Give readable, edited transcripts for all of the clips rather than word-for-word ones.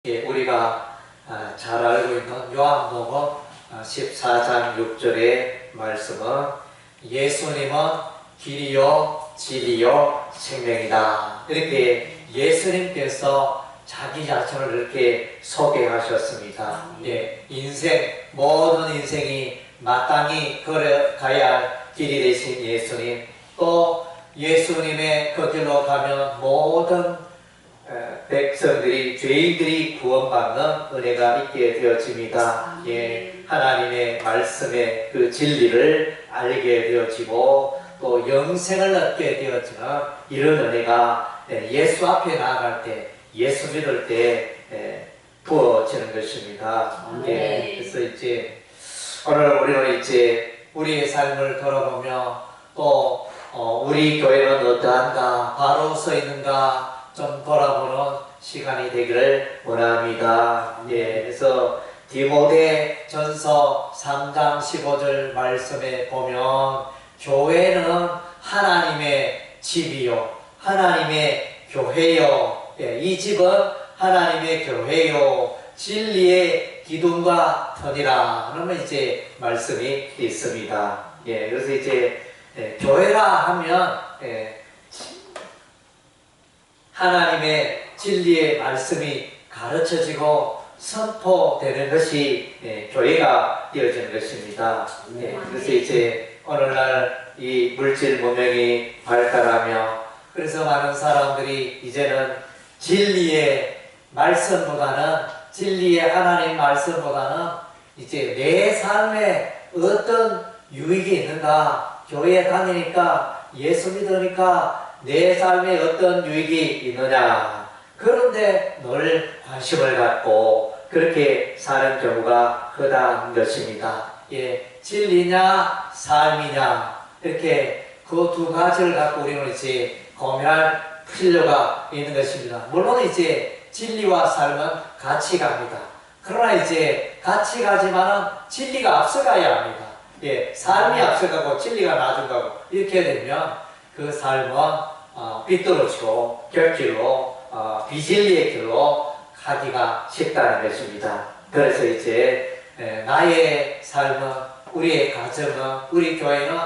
우리가 잘 알고 있는 요한복음 14장 6절의 말씀은 예수님은 길이요 진리요 생명이다. 이렇게 예수님께서 자기 자신을 이렇게 소개하셨습니다. 모든 인생이 마땅히 걸어가야 할 길이 되신 예수님, 또 예수님의 그 길로 가면 모든 백성들이, 죄인들이 구원받는 은혜가 있게 되어집니다. 하나님의 말씀의 그 진리를 알게 되어지고 또 영생을 얻게 되어지는 이런 은혜가 예수 앞에 나아갈 때, 예수 믿을 때 부어지는 것입니다. 그래서 이제 오늘 우리는 이제 우리의 삶을 돌아보며 또 우리 교회는 어떠한가, 바로 서 있는가 좀 돌아보는 시간이 되기를 원합니다. 그래서 디모데전서 3장 15절 말씀에 보면 교회는 하나님의 집이요, 하나님의 교회요, 이 집은 하나님의 교회요, 진리의 기둥과 터니라 그러면 이제 말씀이 있습니다. 그래서 이제 교회라 하면 하나님의 진리의 말씀이 가르쳐지고 선포되는 것이 교회가 되어지는 것입니다. 그래서 이제 오늘날 이 물질 문명이 발달하며 그래서 많은 사람들이 이제는 진리의 말씀보다는, 진리의 하나님 말씀보다는 이제 내 삶에 어떤 유익이 있는가, 교회에 다니니까, 예수 믿으니까 내 삶에 어떤 유익이 있느냐, 그런데 늘 관심을 갖고 그렇게 사는 경우가 허다한 것입니다. 진리냐 삶이냐, 이렇게 그 두 가지를 갖고 우리는 이제 고민할 필요가 있는 것입니다. 물론 이제 진리와 삶은 같이 갑니다. 그러나 이제 같이 가지만은 진리가 앞서가야 합니다. 삶이 앞서가고 진리가 나중가고 이렇게 되면 그 삶은 삐뚤어지고 곁길로 비진리의 길로 가기가 쉽다는 것입니다. 그래서 이제 나의 삶은, 우리의 가정은, 우리 교회는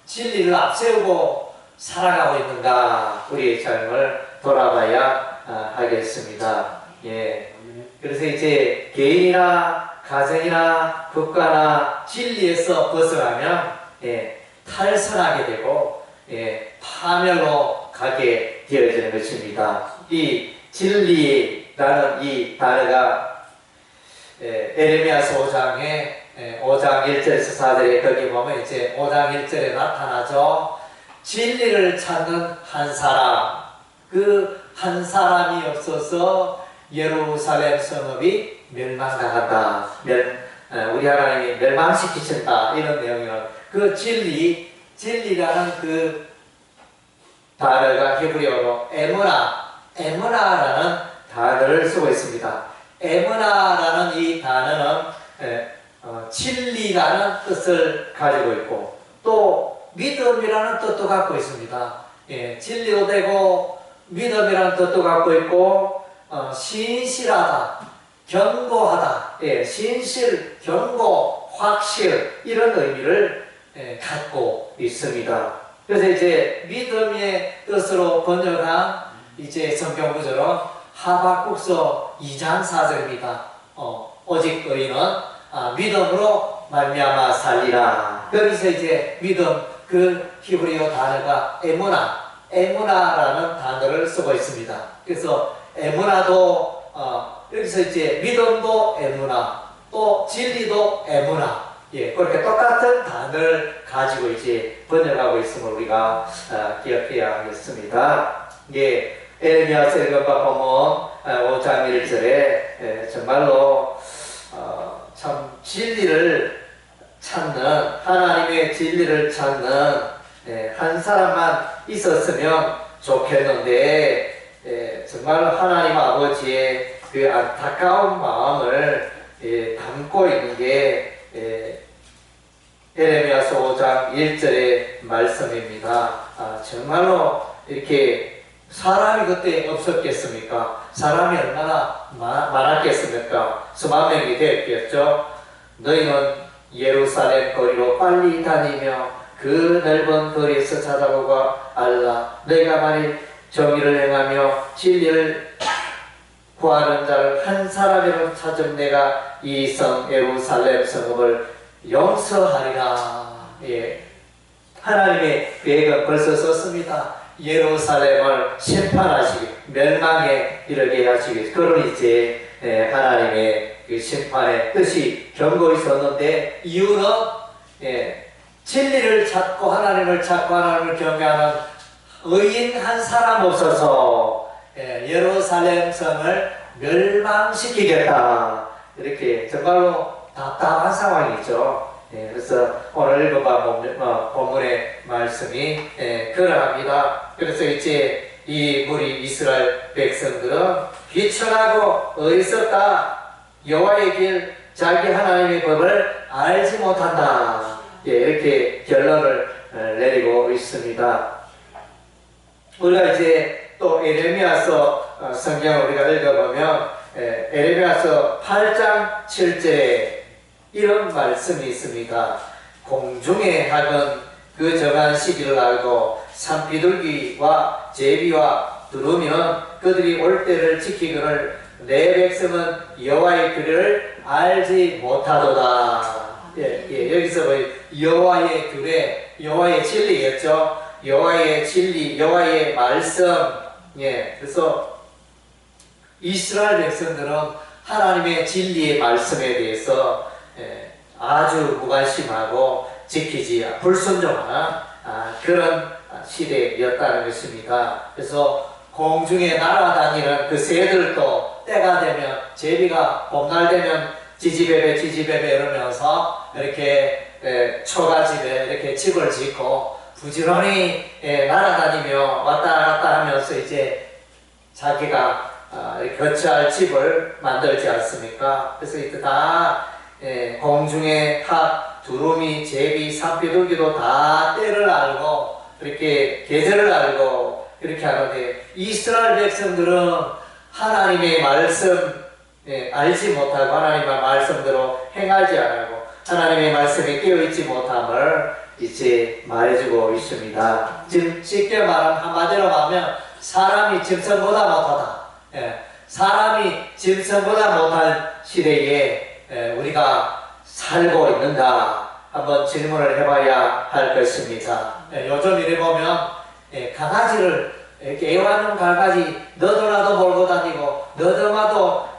진리를 앞세우고 살아가고 있는가, 우리의 삶을 돌아봐야 하겠습니다. 그래서 이제 개인이나 가정이나 국가나 진리에서 벗어나면 탈선하게 되고 파멸로 가게 되어지는 것입니다. 이 진리라는 이 단어가 에레미야서 5장 1절에서 4절에 거기 보면 이제 5장 1절에 나타나죠. 진리를 찾는 한 사람, 그 한 사람이 없어서 예루살렘 성읍이 멸망당한다. 우리 하나님이 멸망시키셨다. 이런 내용이는 그 진리라는 그 단어가 히브리어로 에무나라는 단어를 쓰고 있습니다. 에무나라는 이 단어는 진리라는 뜻을 가지고 있고 또 믿음이라는 뜻도 갖고 있습니다. 진리도 되고 믿음이라는 뜻도 갖고 있고 신실하다, 견고하다, 신실, 견고, 확실 이런 의미를 갖고 있습니다. 그래서 이제 믿음의 뜻으로 번역한 이제 성경 구절은 하박국서 2장 4절입니다. 오직 의인은 믿음으로 말미암아 살리라. 여기서 이제 믿음, 그 히브리어 단어가 에무나라는 단어를 쓰고 있습니다. 그래서 에무나도 여기서 이제 믿음도 에무나, 또 진리도 에무나, 그렇게 똑같은 단어를 가지고 이제 번역하고 있음을 우리가 기억해야 하겠습니다. 에레미야서 읽어봐 보면 5장 1절에 정말로 참 진리를 찾는, 하나님의 진리를 찾는 한 사람만 있었으면 좋겠는데 정말 하나님 아버지의 그 안타까운 마음을 담고 있는 게 에레미야서 5장 1절의 말씀입니다. 정말로 이렇게 사람이 그때 없었겠습니까? 사람이 얼마나 많았겠습니까? 수만 명이 됐겠죠. 너희는 예루살렘 거리로 빨리 다니며 그 넓은 거리에서 찾아보고 알라. 너희가 만일 정의를 행하며 진리를 구하는 자를 한 사람이라도 찾으면 내가 이 성 예루살렘 성읍을 용서하리라. 예. 하나님의 계획은 벌써 썼습니다. 예루살렘을 심판하시기, 멸망에 이르게 하시기 위해서. 그런 이제 하나님의 그 심판의 뜻이 경고 있었는데, 이유는 진리를 찾고 하나님을 찾고 하나님을 경외하는 의인 한 사람 없어서 예루살렘 성을 멸망시키겠다. 이렇게 정말로 답답한 상황이죠. 그래서 오늘 읽어봐 본문의 말씀이 그러합니다. 그래서 이제 이 무리 이스라엘 백성들은 비천하고 어리석다. 여호와의 길, 자기 하나님의 법을 알지 못한다. 이렇게 결론을 내리고 있습니다. 우리가 이제 또 에레미야서 성경을 우리가 읽어보면 에레미야서 8장 7절에 이런 말씀이 있습니다. 공중의 학은 그 정한 시기를 알고 산비둘기와 제비와 두루미는 그들이 올 때를 지키거늘 내 백성은 여호와의 규례를 알지 못하도다. 여기서 여호와의 규례, 여호와의 진리겠죠. 여호와의 진리, 여호와의 말씀. 그래서 이스라엘 백성들은 하나님의 진리의 말씀에 대해서 아주 무관심하고 지키지 불순종하는 그런 시대였다는 것입니다. 그래서 공중에 날아다니는 그 새들도 때가 되면, 제비가 봄날 되면 지지배배 이러면서 이렇게 초가집에 이렇게 집을 짓고 부지런히 날아다니며 왔다 갔다 하면서 이제 자기가 거처할 집을 만들지 않습니까? 그래서 이때 다 공중의 학, 두루미, 제비, 산비둘기도 다 때를 알고 그렇게 계절을 알고 그렇게 하는데, 이스라엘 백성들은 하나님의 말씀 알지 못하고 하나님의 말씀대로 행하지 않고 하나님의 말씀에 깨어있지 못함을 이제 말해주고 있습니다. 지금 쉽게 말하면, 한마디로 말하면 사람이 짐승보다 못하다. 사람이 짐승보다 못한 시대에 우리가 살고 있는가 한번 질문을 해봐야 할 것입니다. 요즘 이래 보면 강아지를 이렇게 애완용 강아지 너도나도 몰고 다니고 너도나도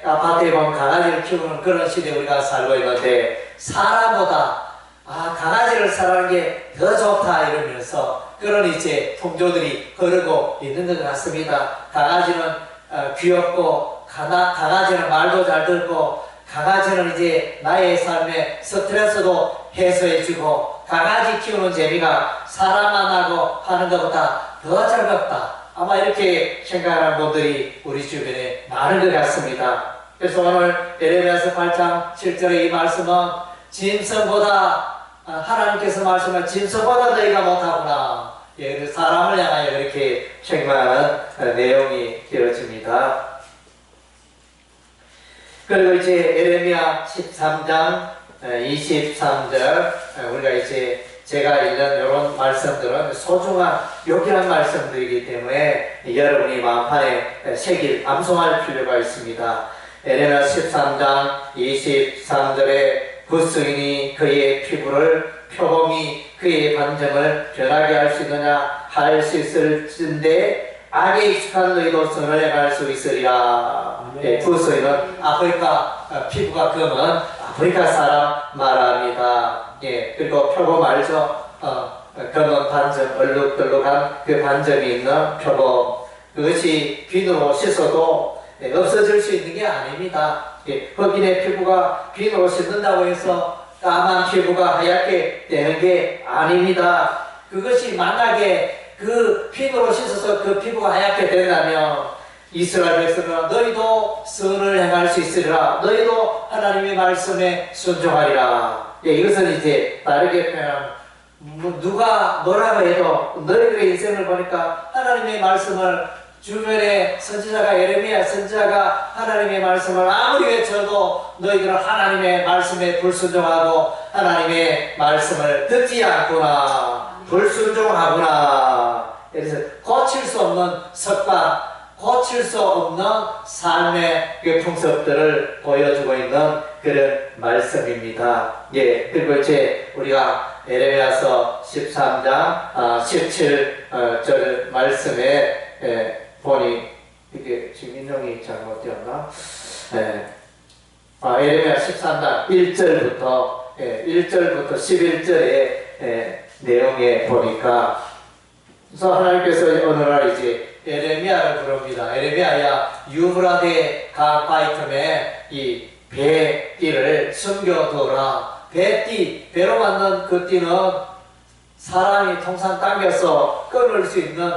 아파트에 보면 강아지를 키우는 그런 시대에 우리가 살고 있는데, 사람보다 강아지를 사랑하는 게 더 좋다 이러면서 그런 이제 풍조들이 흐르고 있는 것 같습니다. 강아지는 귀엽고 강아지는 말도 잘 듣고 강아지는 이제 나의 삶에 스트레스도 해소해주고 강아지 키우는 재미가 사람 만나고 하는 것보다 더 즐겁다. 아마 이렇게 생각하는 분들이 우리 주변에 많은 것 같습니다. 그래서 오늘 에레미야서 8장 7절의 이 말씀은 짐승보다, 하나님께서 말씀한 짐승보다 너희가 못하구나. 사람을 향하여 그렇게 책망하는 내용이 되어집니다. 그리고 이제 에레미야 13장 23절, 우리가 이제 제가 읽는 이런 말씀들은 소중한 요긴한 말씀들이기 때문에 여러분이 마음판에 새길, 암송할 필요가 있습니다. 에레미야 13장 23절에 굿수인이 그의 피부를, 표범이 그의 반점을 변하게 할 수 있느냐, 할 수 있을진데 악에 익숙한 너희도 선을 행할 수 있으리라. 굿수인은 아프리카 피부가 검은 아프리카 사람 말합니다. 그리고 표범 알죠? 검은 반점, 얼룩덜룩한 그 반점이 있는 표범. 그것이 비누로 씻어도 없어질 수 있는 게 아닙니다. 흑인의 피부가 비누로 씻는다고 해서 까만 피부가 하얗게 되는 게 아닙니다. 그것이 만약에 그 비누로 씻어서 그 피부가 하얗게 된다면 이스라엘 백성은 너희도 선을 행할 수 있으리라. 너희도 하나님의 말씀에 순종하리라. 이것은 이제 다르게 표현하면 누가 뭐라고 해도 너희들의 인생을 보니까 하나님의 말씀을 주변에 선지자가 예레미야 선지자가 하나님의 말씀을 아무리 외쳐도 너희들은 하나님의 말씀에 불순종하고 하나님의 말씀을 듣지 않구나, 불순종하구나. 그래서 고칠 수 없는 습관, 고칠 수 없는 삶의 그 풍습들을 보여주고 있는 그런 말씀입니다. 예, 그리고 이제 우리가 에레미야서 13장 17절 말씀에 보니 이게 지금 인용이 잘못되었나? 에레미야 13장 1절부터 1절부터 11절의 내용에 보니까 그래서 하나님께서 어느 날 이제 에레미야를 부릅니다. 에레미야야 유브라데 강 바이텀에 이 배띠를 숨겨두라. 배로 만든 그 띠는 사람이 통상 당겨서 끊을 수 있는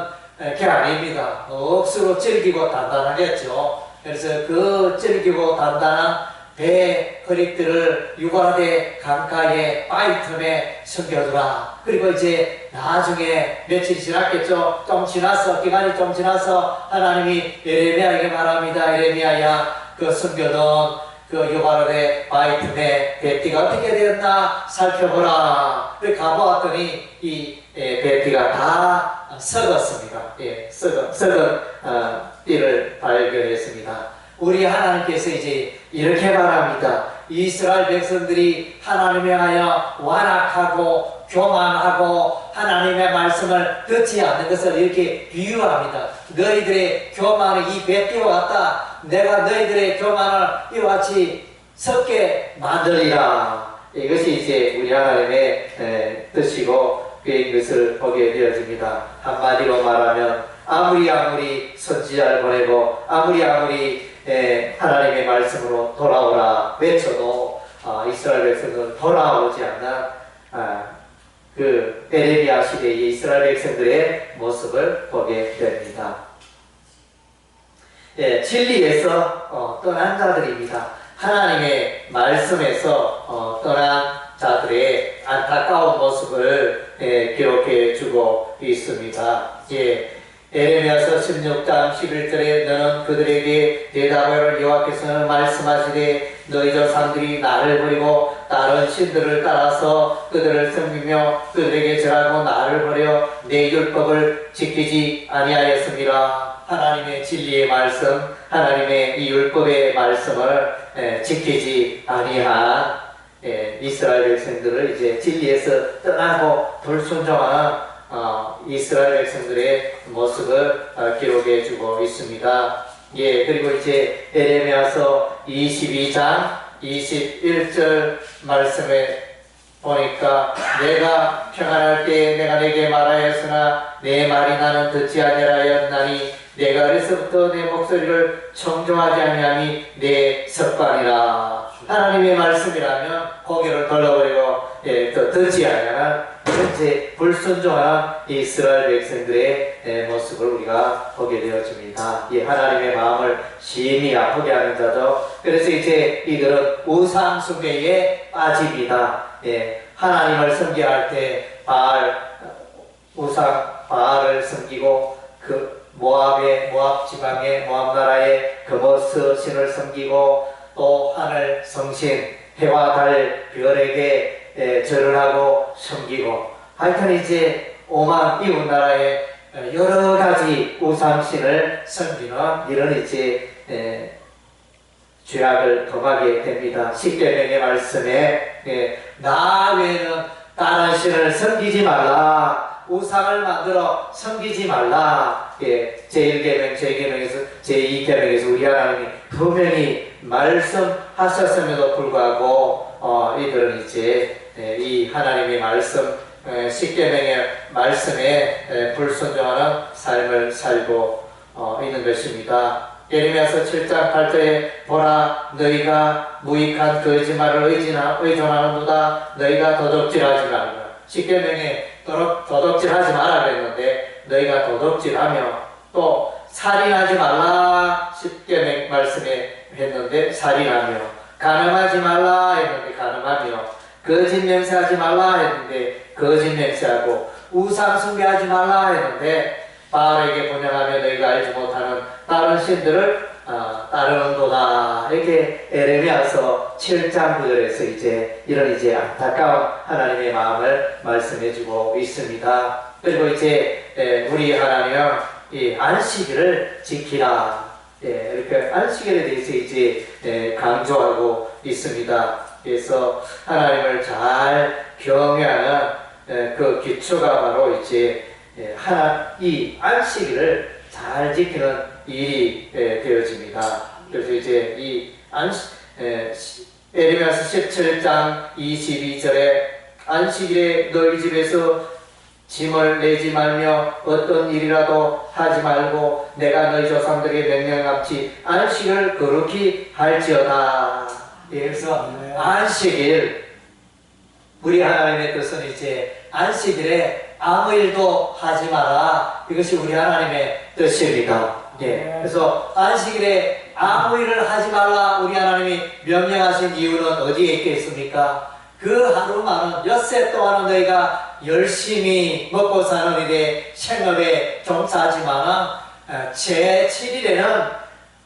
게 아닙니다. 억수로 질기고 단단하겠죠. 그래서 그 질기고 단단한 배 허리띠를 유브라데 강가의 바이텀에 숨겨두라. 그리고 이제 나중에 며칠이 지났겠죠. 좀 지나서, 기간이 좀 지나서 하나님이 에레미야에게 말합니다. 에레미야야, 그 숨겨둔 그 유브라데 바이텀의 배띠가 어떻게 되었나 살펴보라. 그래 가보았더니 이 배띠가 다 썩었습니다. 썩은 띠를 발견했습니다. 우리 하나님께서 이제 이렇게 말합니다. 이스라엘 백성들이 하나님에 하여 완악하고 교만하고 하나님의 말씀을 듣지 않는 것을 이렇게 비유합니다. 너희들의 교만은 이 배띠와 같다. 내가 너희들의 교만을 이와 같이 섞게 만들리라. 이것이 이제 우리 하나님의 뜻이고 그인 것을 보게 되어집니다. 한마디로 말하면 아무리 선지자를 보내고 아무리 하나님의 말씀으로 돌아오라 외쳐도 이스라엘 백성들은 돌아오지 않는 그 에레미야 시대의 이스라엘 백성들의 모습을 보게 됩니다. 진리에서 떠난 자들입니다. 하나님의 말씀에서 떠난 자들의 안타까운 모습을 기록해 주고 있습니다. 에레미야서 16장 11절에 너는 그들에게 대답하여 여호와께서는 말씀하시되 너희 조상들이 나를 버리고 다른 신들을 따라서 그들을 섬기며 그들에게 절하고 나를 버려 내 율법을 지키지 아니하였습니다. 하나님의 진리의 말씀, 하나님의 이 율법의 말씀을 지키지 아니한 이스라엘 백성들을 이제 진리에서 떠나고 불순종하는 이스라엘 백성들의 모습을 기록해 주고 있습니다. 그리고 이제 에레미야서 22장 21절 말씀에 보니까 내가 평안할 때 내가 내게 말하였으나 내 말이 나는 듣지 아니하였나니 내가 어려서부터 내 목소리를 청종하지 아니함이 내 습관이라. 하나님의 말씀이라면 고개를 돌려버리고 또 듣지 아니하는 현재 불순종한 이스라엘 백성들의 모습을 우리가 보게 되어집니다. 하나님의 마음을 심히 아프게 하는 자죠. 그래서 이제 이들은 우상 숭배에 빠집니다. 하나님을 섬겨야 할 때 바알을 섬기고 그 모압 지방의 모압 나라의 그모스 신을 섬기고 또 하늘 성신 해와 달 별에게 절을 하고 섬기고 하여튼 이제 오만 이웃 나라의 여러 가지 우상신을 섬기는 이런 이제 죄악을 범하게 됩니다. 십계명의 말씀에 나 외에는 다른 신을 섬기지 말라. 우상을 만들어 섬기지 말라. 제1계명, 제2계명에서 우리 하나님이 분명히 말씀하셨음에도 불구하고 이들은 이제 이 하나님의 말씀, 십계명의 말씀에 불순종하는 삶을 살고 있는 것입니다. 예레미야서 7장 8절에 보라 너희가 무익한 거짓말을 의존하는도다. 너희가 도둑질하지 말라. 십계명에 도둑질하지 말라 그랬는데 너희가 도둑질하며 또 살인하지 말라 십계명 말씀에 했는데 살인하며 간음하지 말라 했는데 간음하며 거짓 맹세하지 말라 했는데 거짓 맹세하고 우상 숭배하지 말라 했는데 바알에게 분양하며 너희가 알지 못하는 다른 신들을 따르는도다. 이렇게 에레미야서 7장 9절에서 이제 이런 이제 안타까운 하나님의 마음을 말씀해주고 있습니다. 그리고 이제 우리 하나님은 이 안식일을 지키라. 이렇게 안식일에 대해서 이제 강조하고 있습니다. 그래서 하나님을 잘 경외하는 그 기초가 바로 이제 이 안식일을 잘 지키는 일이 되어집니다. 그래서 이제 이 에레미야서 17장 22절에 안식일에 너희 집에서 짐을 내지 말며 어떤 일이라도 하지 말고 내가 너희 조상들에게 명령함같이 안식을 거룩히 할지어다. 그래서 안식일, 우리 하나님의 뜻은 이제 안식일에 아무 일도 하지 마라. 이것이 우리 하나님의 뜻입니다. 그래서 안식일에 아무 일을 하지 말라 우리 하나님이 명령하신 이유는 어디에 있겠습니까? 그 하루만은 엿새 동안은 너희가 열심히 먹고 사는 일에 생업에 종사하지만 제7일에는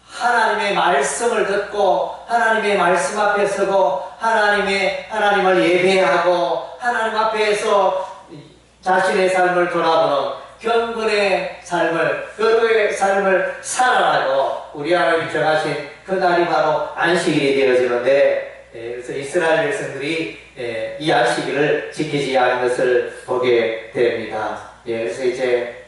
하나님의 말씀을 듣고 하나님의 말씀 앞에 서고 하나님을 예배하고 하나님 앞에서 자신의 삶을 돌아보는 경건의 삶을, 거룩의 삶을 살아가고 우리 하나님이 정하신 그 날이 바로 안식일이 되어지는데, 그래서 이스라엘 백성들이 이 안식일을 지키지 않은 것을 보게 됩니다. 그래서 이제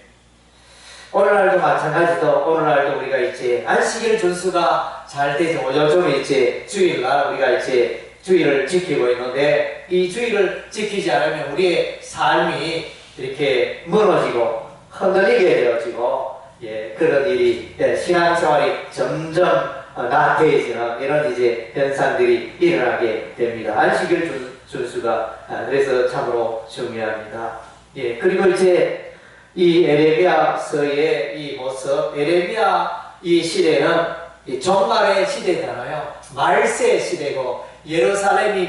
오늘날도 마찬가지도 오늘날도 우리가 이제 안식일 준수가 잘 되죠. 요즘 이제 주일날 우리가 이제 주일을 지키고 있는데 이 주일을 지키지 않으면 우리의 삶이 이렇게 무너지고 흔들리게 되어지고 그런 일이 신앙생활이 점점 나태해지는 이런 이제 현상들이 일어나게 됩니다. 안식일 준수가 그래서 참으로 중요합니다. 그리고 이제 이 에레미야서의 이 모습, 에레미야 이 시대는 이 종말의 시대잖아요. 말세의 시대고 예루살렘이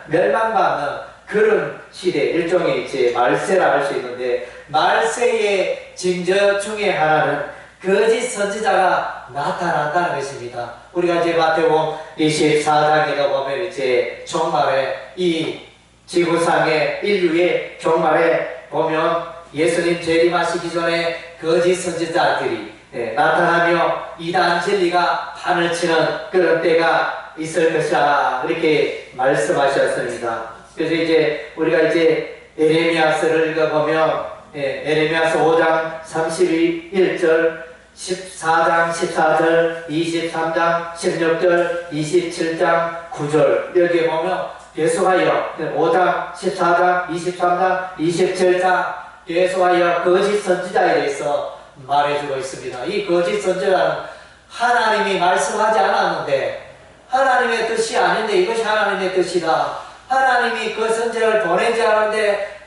멸망받는 그런 시대, 일종의 이제 말세라 할 수 있는데, 말세의 징조 중에 하나는 거짓 선지자가 나타난다는 것입니다. 우리가 이제 마태복음 24장에 보면 이제 종말에 이 지구상의 인류의 종말에 보면 예수님 재림하시기 전에 거짓 선지자들이 나타나며 이단 진리가 판을 치는 그런 때가 있을 것이라 이렇게 말씀하셨습니다. 그래서 이제 우리가 이제 에레미야서를 읽어보면 에레미야서 5장 31절 14장 14절 23장 16절 27장 9절 여기에 보면 계속하여 5장 14장 23장 27장 계속하여 거짓 선지자에 대해서 말해주고 있습니다. 이 거짓 선지자는 하나님이 말씀하지 않았는데 하나님의 뜻이 아닌데 이것이 하나님의 뜻이다. 하나님이 그 선지자를 보내지 않았는데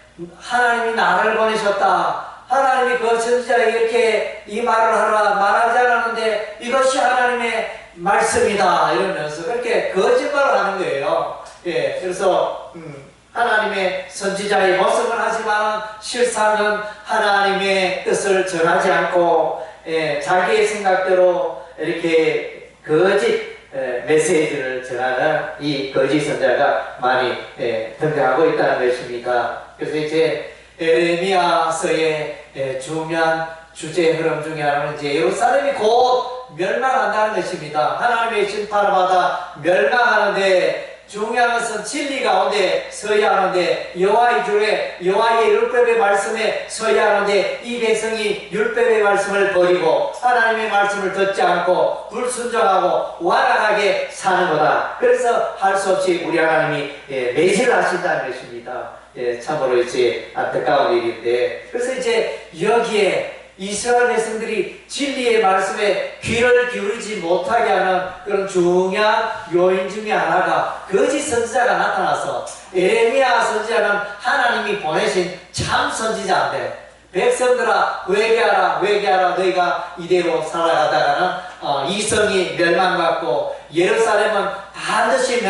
하나님이 나를 보내셨다. 하나님이 그 선지자에게 이렇게 이 말을 하라 말하지 않았는데 이것이 하나님의 말씀이다. 이러면서 그렇게 거짓말을 하는 거예요. 그래서 하나님의 선지자의 모습은 하지만 실상은 하나님의 뜻을 전하지 않고 자기의 생각대로 이렇게 거짓 메시지를 전하는 이 거짓 선지자가 많이 등장하고 있다는 것입니다. 그래서 이제 에레미야서의 중요한 주제 흐름 중에 하나는 이제 예루살렘이 곧 멸망한다는 것입니다. 하나님의 심판을 받아 멸망하는데 중요한 것은 진리 가운데 서야 하는데 여호와의 줄에 여호와의 율법의 말씀에 서야 하는데 이 백성이 율법의 말씀을 버리고 하나님의 말씀을 듣지 않고 불순종하고 완악하게 사는 거다. 그래서 할 수 없이 우리 하나님이 매질을 하신다는 것입니다. 참으로 이제 안타까운 일인데, 그래서 이제 여기에 이스라엘 백성들이 진리의 말씀에 귀를 기울이지 못하게 하는 그런 중요한 요인 중에 하나가 거짓 선지자가 나타나서, 에레미야 선지자는 하나님이 보내신 참 선지자인데 백성들아 회개하라 회개하라 너희가 이대로 살아가다가는 이성이 멸망받고 예루살렘은 반드시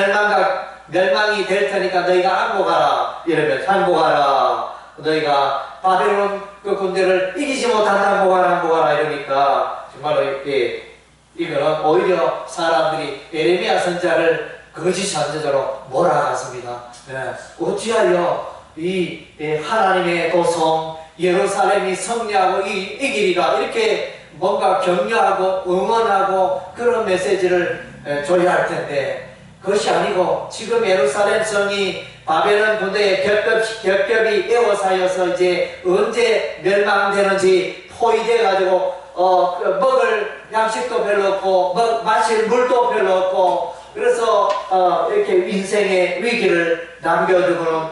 멸망이 될 테니까 너희가 항복하라. 이러면 항복하라. 너희가 바벨론 그 군대를 이기지 못한다. 항복하라 이러니까 정말로 이거는 오히려 사람들이 예레미야 선지자를 거짓 선지자로 몰아갔습니다. 어찌하여 이 하나님의 도성 예루살렘이 승리하고 이기리라 이렇게 뭔가 격려하고 응원하고 그런 메시지를 줘야 할 텐데 그것이 아니고 지금 예루살렘 성이 바벨론 군대의 겹겹이 에워싸여서 이제 언제 멸망되는지 포위돼 가지고 먹을 양식도 별로 없고 마실 물도 별로 없고 그래서 이렇게 인생의 위기를 남겨두고는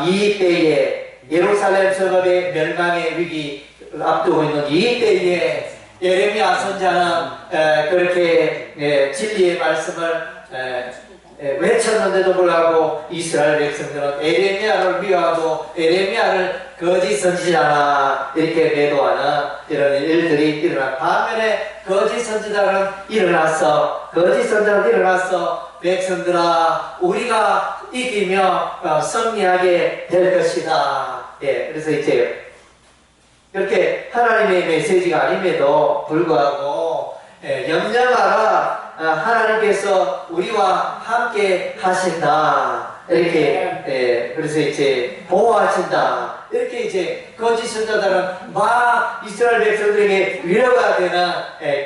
이 때에 예루살렘 성읍의 멸망의 위기 앞두고 있는 이 때에 예레미야 선지자는 그렇게 진리의 말씀을 외쳤는데도 불구하고 이스라엘 백성들은 예레미야를 미워하고 예레미야를 거짓 선지자나 이렇게 매도하는 이런 일들이 일어나 반면에 거짓 선지자는 일어났어. 백성들아 우리가 이기며 승리하게 될 것이다. 그래서 이제 이렇게 하나님의 메시지가 아님에도 불구하고 염려마라 하나님께서 우리와 함께 하신다. 이렇게 그래서 이제 보호하신다. 이렇게 이제 거짓 선지자들은 막 이스라엘 백성들에게 위로가 되는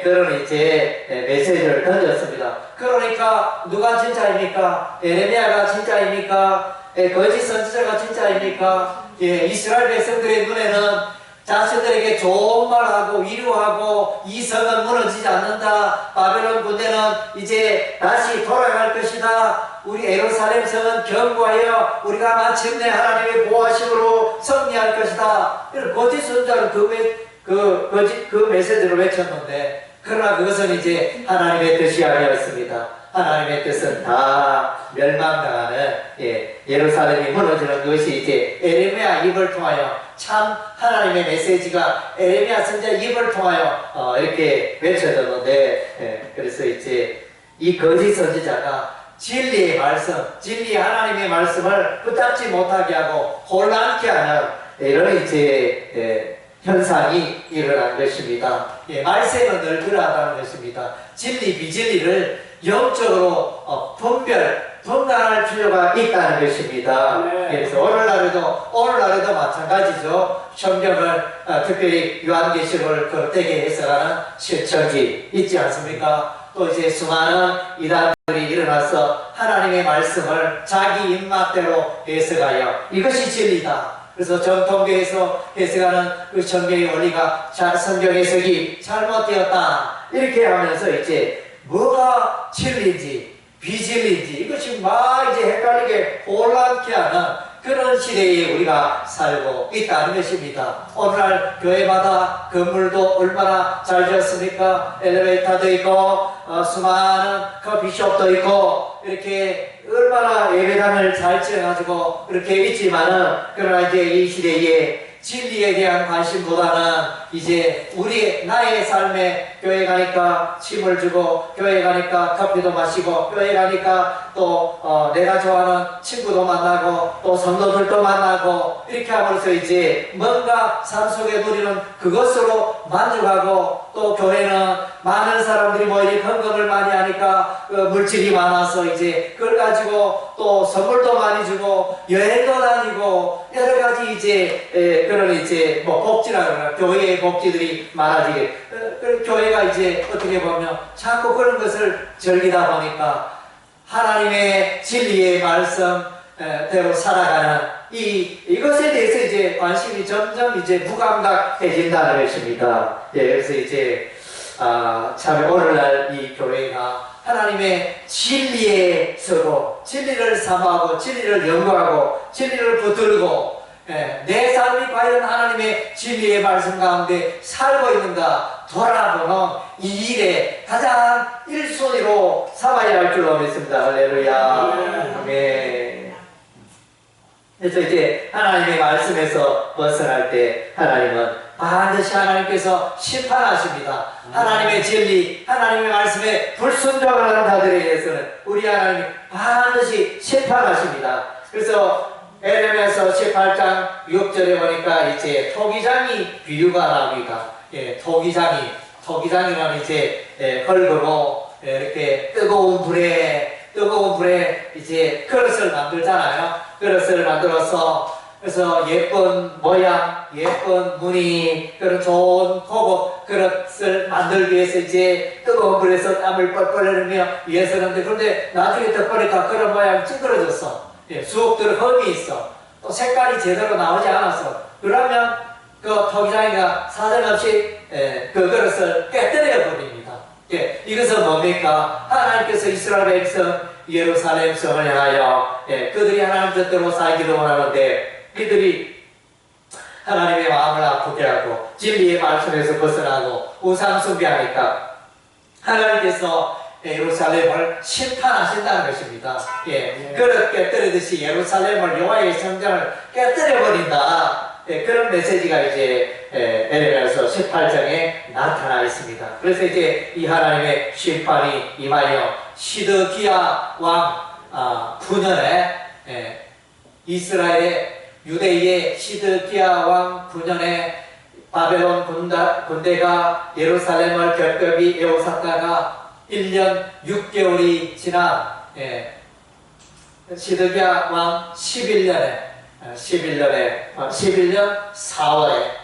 그런 이제 메시지를 던졌습니다. 그러니까 누가 진짜입니까? 예레미야가 진짜입니까? 거짓 선지자가 진짜입니까? 이스라엘 백성들의 눈에는 자신들에게 좋은 말하고 위로하고 이 성은 무너지지 않는다. 바벨론 군대는 이제 다시 돌아갈 것이다. 우리 예루살렘 성은 견고하여 우리가 마침내 하나님의 보호하심으로 승리할 것이다. 이런 거짓 선지자는 그 메시지를 외쳤는데 그러나 그것은 이제 하나님의 뜻이 아니었습니다. 하나님의 뜻은 다 멸망당하는 예루살렘이 무너지는 것이 이제 에레미야 입을 통하여 참 하나님의 메시지가 에레미야 선지자 입을 통하여 이렇게 외쳐졌는데 그래서 이제 이 거짓 선지자가 진리의 말씀, 진리 하나님의 말씀을 붙잡지 못하게 하고 혼란케 하는 이런 이제 현상이 일어난 것입니다. 말세는 늘 그러하다는 것입니다. 진리 비진리를 영적으로 분간할 필요가 있다는 것입니다. 그래서 오늘날에도 마찬가지죠. 성경을 특별히 요한계시록을 거대게 해석하는 실천지 있지 않습니까? 또 이제 수많은 이단들이 일어나서 하나님의 말씀을 자기 입맛대로 해석하여 이것이 진리다. 그래서 전통교에서 해석하는 그 성경의 원리가 성경 해석이 잘못되었다. 이렇게 하면서 이제 뭐가 진리인지 비진리인지 이것이 막 이제 헷갈리게 혼란케 하는 그런 시대에 우리가 살고 있다는 것입니다. 오늘날 교회마다 건물도 얼마나 잘 지었습니까? 엘리베이터도 있고 수많은 커피숍도 있고 이렇게 얼마나 예배당을 잘 지어가지고 그렇게 있지만은 그러나 이제 이 시대에 진리에 대한 관심보다는 이제 나의 삶에 교회 가니까 침을 주고 교회 가니까 커피도 마시고 교회 가니까 또 내가 좋아하는 친구도 만나고 또 성도들도 만나고 이렇게 함으로써 이제 뭔가 삶 속에 누리는 그것으로 만족하고 또 교회는 많은 사람들이 모이니 헌금을 많이 하니까 물질이 많아서 이제 그걸 가지고 또 선물도 많이 주고 여행도 다니고 여러 가지 이제 그런 이제 뭐 복지라 그러나 교회의 복지들이 많아지게 교회가 이제 어떻게 보면 자꾸 그런 것을 즐기다 보니까 하나님의 진리의 말씀대로 살아가는 이것에 대해서 이제 관심이 점점 이제 무감각해진다는 것입니다. 그래서 이제 참 오늘날 이 교회가 하나님의 진리에 서고 진리를 사모하고 진리를 연구하고 진리를 붙들고 내 삶이 과연 하나님의 진리의 말씀 가운데 살고 있는가 돌아보는 이 일에 가장 1순위로 삼아야 할 줄로 믿습니다. 할렐루야. 아멘. 그래서 이제 하나님의 말씀에서 벗어날 때 하나님은 반드시 하나님께서 심판하십니다. 하나님의 진리, 하나님의 말씀에 불순종하는 자들에 대해서는 우리 하나님이 반드시 심판하십니다. 그래서 에레미야서 18장 6절에 보니까 이제 토기장이 비유가 나옵니다. 예, 토기장이란 이제 흙으로 이렇게 뜨거운 불에 이제 그릇을 만들잖아요. 그릇을 만들어서 그래서 예쁜 모양, 예쁜 무늬, 그런 좋은 고급 그릇을 만들기 위해서 이제 뜨거운 불에서 땀을 뻘뻘 흘리며 위해서는데, 그런데 나중에 더 보니까 그런 모양이 찌그러졌어. 예, 수옥들 흠이 있어. 또 색깔이 제대로 나오지 않아서. 그러면 그 토기장이가 사정없이 그 그릇을 깨뜨려 버립니다. 예, 이것은 뭡니까? 하나님께서 이스라엘 백성 예루살렘 성을 향하여 그들이 하나님 뜻대로 살기를 원하는데, 그들이 하나님의 마음을 아프게 하고 진리의 말씀에서 벗어나고 우상 숭배하니까 하나님께서 예루살렘을 심판하신다는 것입니다. 예, 그릇 깨뜨리듯이 예루살렘을, 여호와의 성전을 깨뜨려 버린다. 예, 그런 메시지가 이제 에레미야서 18장에 나타나 있습니다. 그래서 이제 이 하나님의 심판이 임하여 시드기야 왕 9년에 이스라엘의 유대의 시드기야 왕 9년에 바벨론 군대가 예루살렘을 겹겹이 에워쌌다가 1년 6개월이 지난 시드기야 왕 11년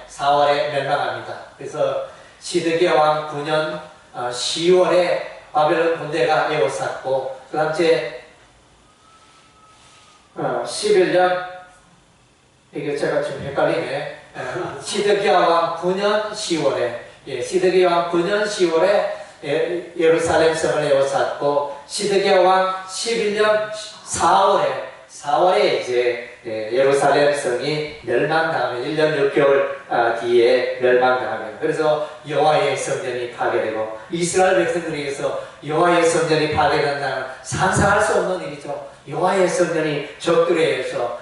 4월에 멸망합니다. 그래서 시드기야 왕 9년 10월에 바벨론 군대가 에워쌌고, 그 다음 제 11년, 이게 제가 좀 헷갈리네. 시드기야 왕 9년 10월에, 시드기야 왕 9년 10월에 예루살렘 성을 에워쌌고, 시드기야 왕 11년 4월에 이제 예루살렘 성이 멸망당하면 1년 6개월 뒤에 멸망당하면, 그래서 여호와의 성전이 파괴되고 이스라엘 백성들에게서 여호와의 성전이 파괴된다는 상상할 수 없는 일이죠. 여호와의 성전이 적들에 의해서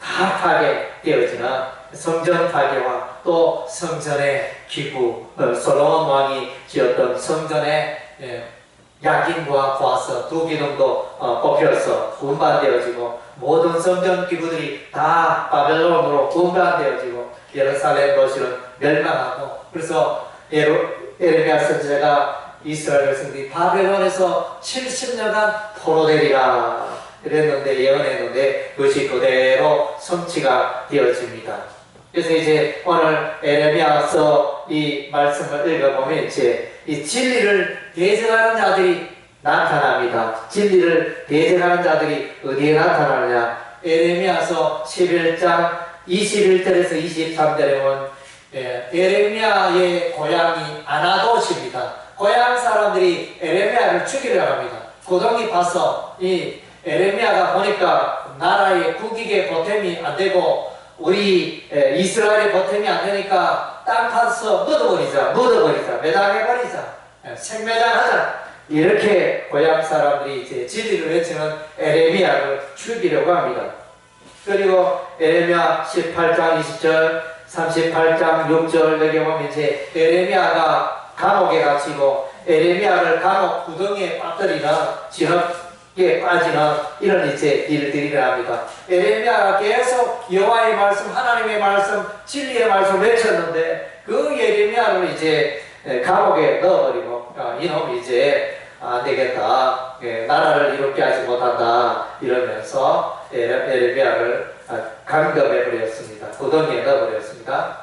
다 파괴되어지는 성전 파괴와 또 성전의 기구, 솔로몬 왕이 지었던 성전의 야긴과 과서 두 기둥도 뽑혀서 분반되어지고, 모든 성전 기구들이 다 바벨론으로 분반되어지고 예루살렘 도시는 멸망하고, 그래서 에레미야 선지자가 이스라엘 백성들이 바벨론에서 70년간 포로되리라 그랬는데, 예언했는데 그것이 그대로 성취가 되어집니다. 그래서 이제 오늘 에레미야서 이 말씀을 읽어보면 이제 이 진리를 대적하는 자들이 나타납니다. 진리를 대적하는 자들이 어디에 나타나느냐? 에레미야서 11장 21절에서 23절에 보면 에레미야의 고향이 아나돗입니다. 고향 사람들이 에레미야를 죽이려고 합니다. 고동이 봐서 이 에레미야가 보니까 나라의 국익의 보탬이 안 되고 우리 이스라엘의 보탬이 안 되니까 땅 파서 묻어버리자, 매장해버리자, 생매장하자, 이렇게 고향 사람들이 이제 진리를 외치는 에레미야를 죽이려고 합니다. 그리고 에레미야 18장 20절, 38장 6절 여기 보면 이제 에레미야가 감옥에 갇히고 에레미야를 감옥 구덩이에 빠뜨리는, 진흙에 빠지는 이런 이제 일들이 일어납니다. 에레미야가 계속 여호와의 말씀, 하나님의 말씀, 진리의 말씀 외쳤는데 그 에레미야를 이제 감옥에 넣어버리고 이놈이 이제 안 되겠다, 나라를 이롭게 하지 못한다 이러면서 에레미야를 감금해버렸습니다. 구덩이에 넣어버렸습니다.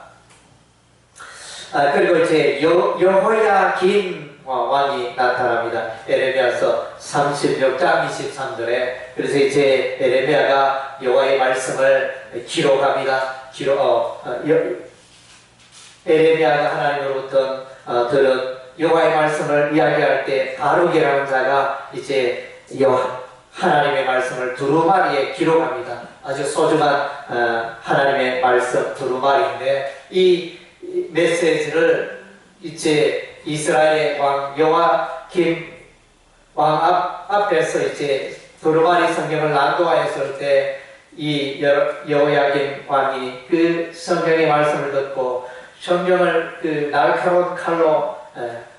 그리고 이제 여호야긴 왕이 나타납니다. 에레미야서 36장 23절에. 그래서 이제 에레미야가 여호와의 말씀을 기록합니다. 에레미야가 하나님으로부터 들은 여호와의 말씀을 이야기할 때 바룩이라는 자가 이제 하나님의 말씀을 두루마리에 기록합니다. 아주 소중한 하나님의 말씀 두루마리인데, 이 메시지를 이제 이스라엘의 왕 여호야김 왕 앞에서 이제 두루마리 성경을 낭독하였을 때 이 여호야김 왕이 그 성경의 말씀을 듣고 성경을 그 날카로운 칼로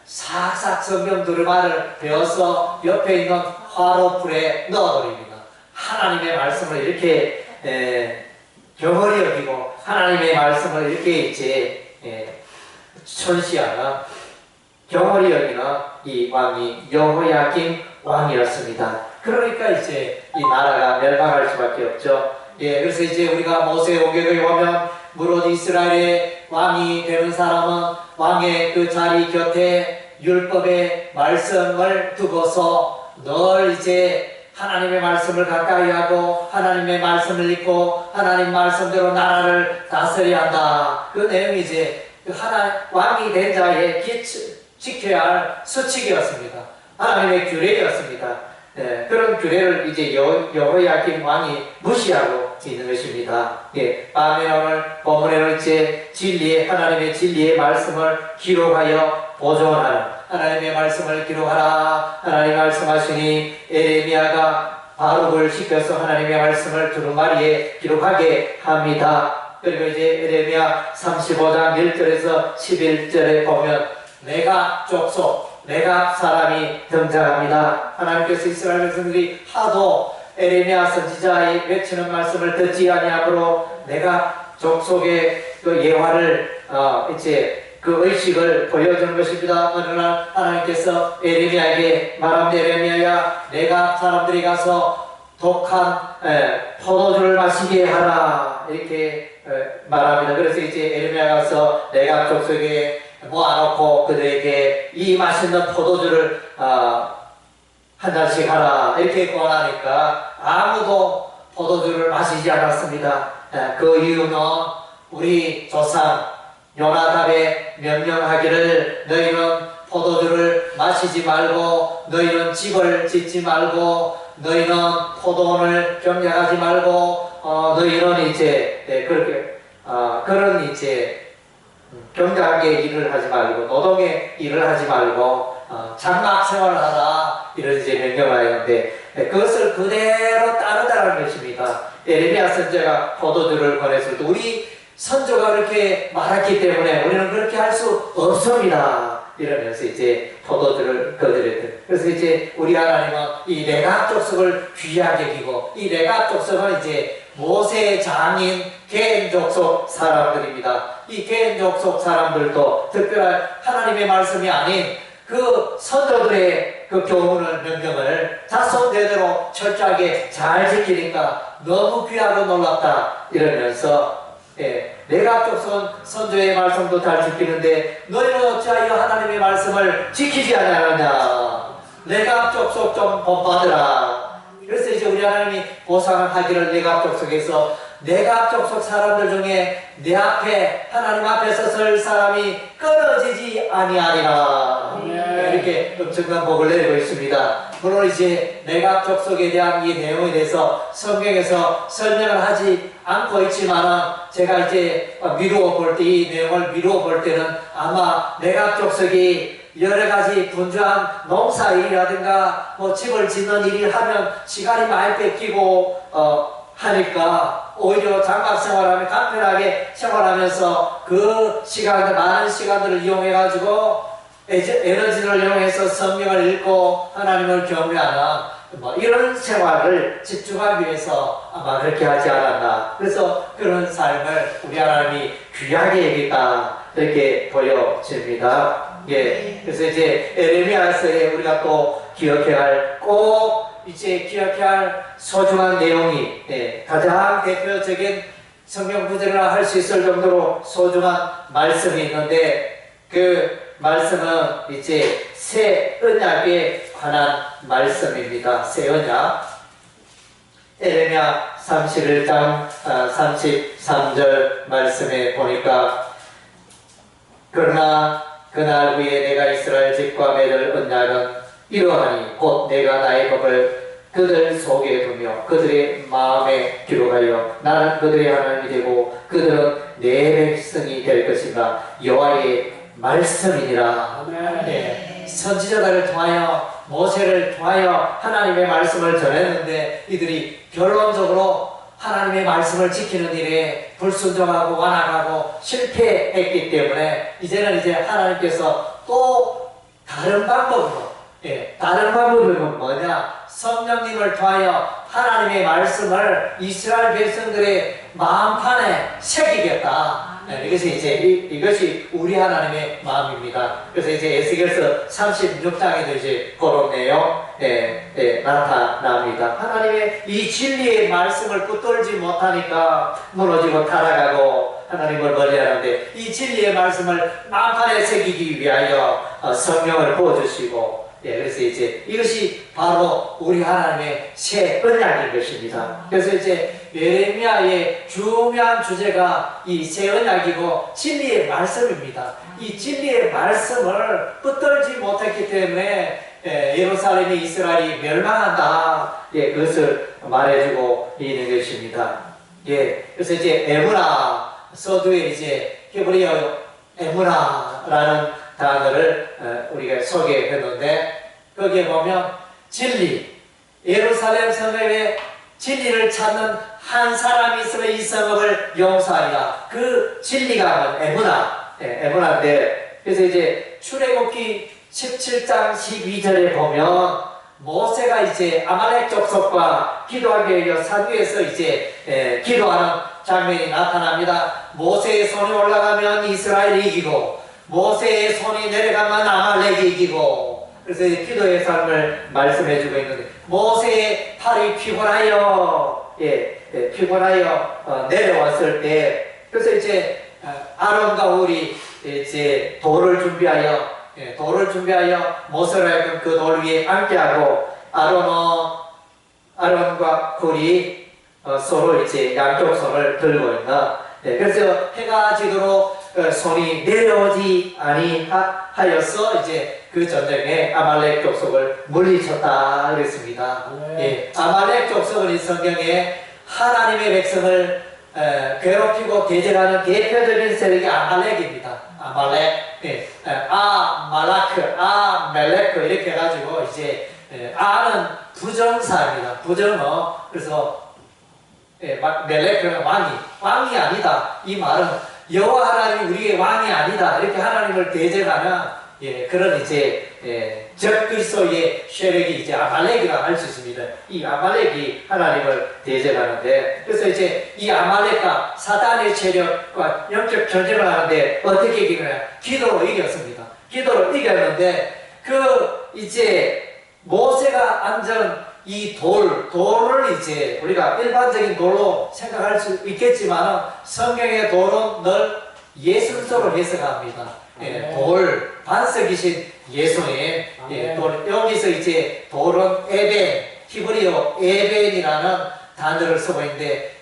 싹싹 성경 두루마리를 베어서 옆에 있는 화로불에 넣어버립니다. 하나님의 말씀을 이렇게 경홀히 여기고 하나님의 말씀을 이렇게 이제 천시하는 경홀히 여기는 이 왕이 여호야김 왕이었습니다. 그러니까 이제 이 나라가 멸망할 수밖에 없죠. 그래서 이제 우리가 모세오경에 보면 무릇 이스라엘의 왕이 되는 사람은 왕의 그 자리 곁에 율법의 말씀을 두고서 늘 이제 하나님의 말씀을 가까이 하고 하나님의 말씀을 읽고 하나님 말씀대로 나라를 다스려야 한다. 그 내용이 이제 그 왕이 된 자의 지켜야 할 수칙이었습니다. 하나님의 규례였습니다. 그런 규례를 이제 여호야김 왕이 무시하고 있는 것입니다. 밤에 오늘 본문에는 이제 하나님의 진리의 말씀을 기록하여 보존하는, 하나님의 말씀을 기록하라. 하나님 말씀하시니 에레미야가 바룩을 시켜서 하나님의 말씀을 두루마리에 기록하게 합니다. 그리고 이제 에레미야 35장 1절에서 11절에 보면 내각 족속, 내각 사람이 등장합니다. 하나님께서 이스라엘 백성들이 하도 에레미야 선지자의 외치는 말씀을 듣지 아니하므로 내각 족속의 그 예화를 이제 그 의식을 보여주는 것입니다. 어느 날 하나님께서 에레미야에게 말합니다. 에레미야야, 내각 사람들이 가서 독한 포도주를 마시게 하라, 이렇게 말합니다. 그래서 이제 에레미야가 가서 내각 족속에 모아놓고 그들에게 이 맛있는 포도주를 한 잔씩 하라, 이렇게 권하니까 아무도 포도주를 마시지 않았습니다. 그 이유는 우리 조상 요나답의 명령하기를 너희는 포도주를 마시지 말고, 너희는 집을 짓지 말고, 너희는 포도원을 경작하지 말고, 너희는 이제 그렇게 그런 이제 경작의 일을 하지 말고 노동의 일을 하지 말고 장막 생활을 하라, 이런 이제 명령을 하였는데 그것을 그대로 따르다는 것입니다. 에레미야 선지자가 포도주를 권했을 때 우리 선조가 그렇게 말했기 때문에 우리는 그렇게 할 수 없습니다, 이러면서 이제 포도주를 거절했던. 그래서 이제 우리 하나님은 이 레갑 족속을 귀하게 여기고, 이 레갑 족속은 이제 모세의 장인 게엔 족속 사람들입니다. 이 게엔 족속 사람들도 특별한 하나님의 말씀이 아닌 그 선조들의 그 교훈을, 명령을 자손 대대로 철저하게 잘 지키니까 너무 귀하고 놀랍다, 이러면서 내가 족속은 선조의 말씀도 잘 지키는데 너희는 어찌하여 하나님의 말씀을 지키지 아니하느냐, 내가 족속 좀 본받으라. 그래서 이제 우리 하나님이 보상하기를 내가 족속에서 내가 족속 사람들 중에 내 앞에 하나님 앞에서 설 사람이 끊어지지 아니하리라, 이렇게 엄청난 복을 내리고 있습니다. 물론 이제 내가 족속에 대한 이 내용에 대해서 성경에서 설명을 하지 않고 있지만 제가 이제 미루어 볼 때, 이 내용을 미루어 볼 때는 아마 내가 족속이 여러 가지 분주한 농사 일이라든가 뭐 집을 짓는 일을 하면 시간이 많이 뺏기고 하니까 오히려 장막 생활하면 간편하게 생활하면서 그 시간들, 많은 시간들을 이용해 가지고 에너지를 이용해서 성경을 읽고 하나님을 경외하는 뭐 이런 생활을 집중하기 위해서 아마 그렇게 하지 않았나. 그래서 그런 삶을 우리 하나님이 귀하게 여기다, 이렇게 보여집니다. 그래서 이제 에레미야서에 우리가 또 기억해야 할, 꼭 이제 기억해야 할 소중한 내용이, 가장 대표적인 성경 구절이라 할 수 있을 정도로 소중한 말씀이 있는데, 그 말씀은 이제 새 언약에 관한 말씀입니다. 새 언약. 에레미야 31장 33절 말씀에 보니까 그러나 그날 후에 내가 이스라엘 집과 맺을 언약은 이러하니 곧 내가 나의 법을 그들 속에 두며 그들의 마음에 기록하여 나는 그들의 하나님이 되고 그들은 내 백성이 될 것이라, 여호와의 말씀이니라. 선지자들을 통하여, 모세를 통하여 하나님의 말씀을 전했는데 이들이 결론적으로 하나님의 말씀을 지키는 일에 불순종하고 완악하고 실패했기 때문에 이제는 이제 하나님께서 또 다른 방법으로, 다른 방법은 뭐냐? 성령님을 통하여 하나님의 말씀을 이스라엘 백성들의 마음판에 새기겠다. 이것이 우리 하나님의 마음입니다. 그래서 이제 에스겔서 36장에도 이제 그런 내용 나타납니다. 하나님의 이 진리의 말씀을 붙들지 못하니까 무너지고 타락하고 하나님을 멀리하는데, 이 진리의 말씀을 마음판에 새기기 위하여 성령을 부어주시고, 그래서 이제 이것이 바로 우리 하나님의 새 언약인 것입니다. 그래서 이제 예레미야의 중요한 주제가 이 새 언약이고 진리의 말씀입니다. 이 진리의 말씀을 붙들지 못했기 때문에 예루살렘이, 이스라엘이 멸망한다. 그것을 말해주고 있는 것입니다. 그래서 이제 에무나, 서두에 이제 히브리어 에무나라는 단어를 우리가 소개했는데, 거기에 보면 진리, 예루살렘 성읍에 진리를 찾는 한 사람이 있으면 이 성읍을 용서하리라. 그 진리가 에무나인데, 그래서 이제 출애굽기 17장 12절에 보면 모세가 이제 아말렉 족속과 기도하기 위해 산 위에서 이제 기도하는 장면이 나타납니다. 모세의 손이 올라가면 이스라엘이 이기고 모세의 손이 내려가면 아말렉이 이기고, 그래서 기도의 삶을 말씀해주고 있는데, 모세의 팔이 피곤하여 내려왔을 때, 그래서 이제 아론과 홀이 이제 돌을 준비하여 모세를 하여금 그 돌 위에 앉게 하고, 아론과 홀이 서로 이제 양쪽 손을 들고 있나. 그래서 해가 지도록 손이 내려오지 아니하여서 이제 그 전쟁에 아말렉 족속을 물리쳤다 그랬습니다. 아말렉 족속은 이 성경에 하나님의 백성을 괴롭히고 대적하는 대표적인 세력이 아말렉입니다. 아말렉, 아말라크, 아멜레크 이렇게 해가지고 이제 아는 부정사입니다. 부정어. 그래서 멜레크는 왕이 아니다. 이 말은 여호와 하나님이 우리의 왕이 아니다. 이렇게 하나님을 대적하는 그런 이제 적그리스도의 세력이 이제 아말렉이라고 할 수 있습니다. 이 아말렉이 하나님을 대적하는데, 그래서 이제 이 아말렉과 사단의 세력과 영적 전쟁을 하는데 어떻게 이기느냐? 기도로 이겼습니다. 기도로 이겼는데, 그 이제 모세가 앉은 이 돌을 이제 우리가 일반적인 돌로 생각할 수 있겠지만 성경의 돌은 늘 예순서로 해석합니다. 돌, 반석이신 예수님. 여기서 이제 돌은 에벤, 히브리어 에벤이라는 단어를 쓰고 있는데,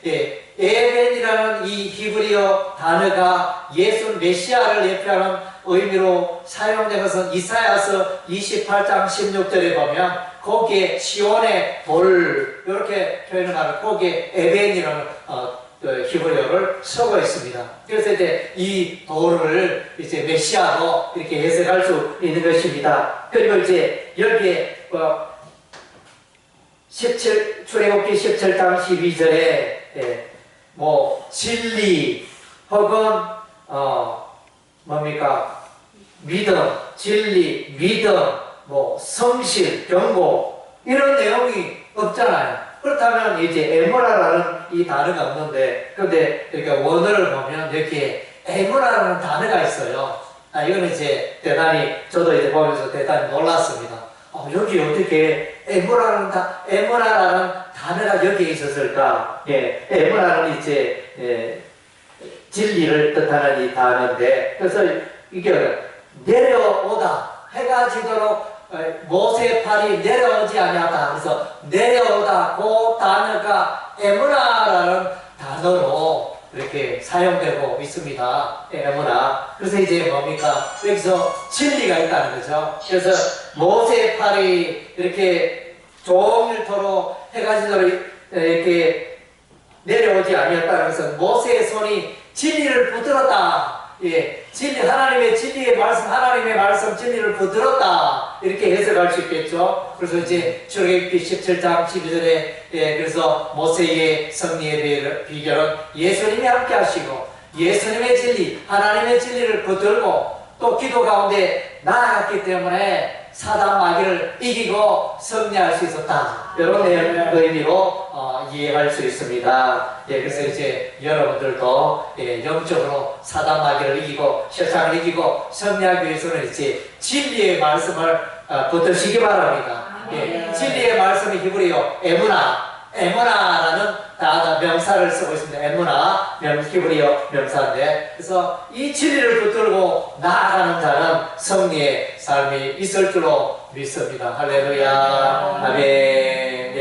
에벤이라는 이 히브리어 단어가 예수 메시아를 예표하는 의미로 사용된 것은 이사야서 28장 16절에 보면 거기에 시온의 돌 이렇게 표현을 하고 거기에 에벤이라는 히브리어를 쓰고 있습니다. 그래서 이제 이 돌을 이제 메시아로 이렇게 해석할 수 있는 것입니다. 그리고 이제 여기에 출애굽기 17장 12절에 진리 혹은 믿음, 진리, 믿음, 성실, 경고 이런 내용이 없잖아요. 그렇다면 이제 에모라라는 이 단어가 없는데, 그런데 이렇게 원어를 보면 여기에 에모라라는 단어가 있어요. 이거는 이제 대단히 저도 이제 보면서 대단히 놀랐습니다. 여기 어떻게 에모라라는 단어가 여기에 있었을까? 에모라는 이제 진리를 뜻하는 이 단어인데, 그래서 이게 내려오다, 해가 지도록 모세의 팔이 내려오지 아니하다. 그래서 내려오다, 그 단어가 에무나라는 단어로 이렇게 사용되고 있습니다. 에무나. 그래서 이제 여기서 진리가 있다는 거죠. 그래서 모세의 팔이 이렇게 종일토록 해가 지도록 이렇게 내려오지 아니었다는 것은 모세의 손이 진리를 붙들었다. 진리, 하나님의 진리의 말씀, 하나님의 말씀, 진리를 붙들었다. 이렇게 해석할 수 있겠죠. 그래서 이제 출애굽기 17장 12절에 그래서 모세의 승리의 비결은 예수님이 함께 하시고 예수님의 진리, 하나님의 진리를 붙들고 또 기도 가운데 나아갔기 때문에 사단 마귀를 이기고 승리할 수 있었다. 이런 의미로 이해할 수 있습니다. 그래서 이제 여러분들도 영적으로 사단 마귀를 이기고 세상을 이기고 승리하기 위해서는 이제 진리의 말씀을 붙드시기 바랍니다. 진리의 말씀이 히브리어 에무나라는 다 명사를 쓰고 있습니다. 에무나, 히브리어 명사인데, 그래서 이 진리를 붙들고 나아가는 자는 승리의 삶이 있을 줄로 믿습니다. 할렐루야. 아멘.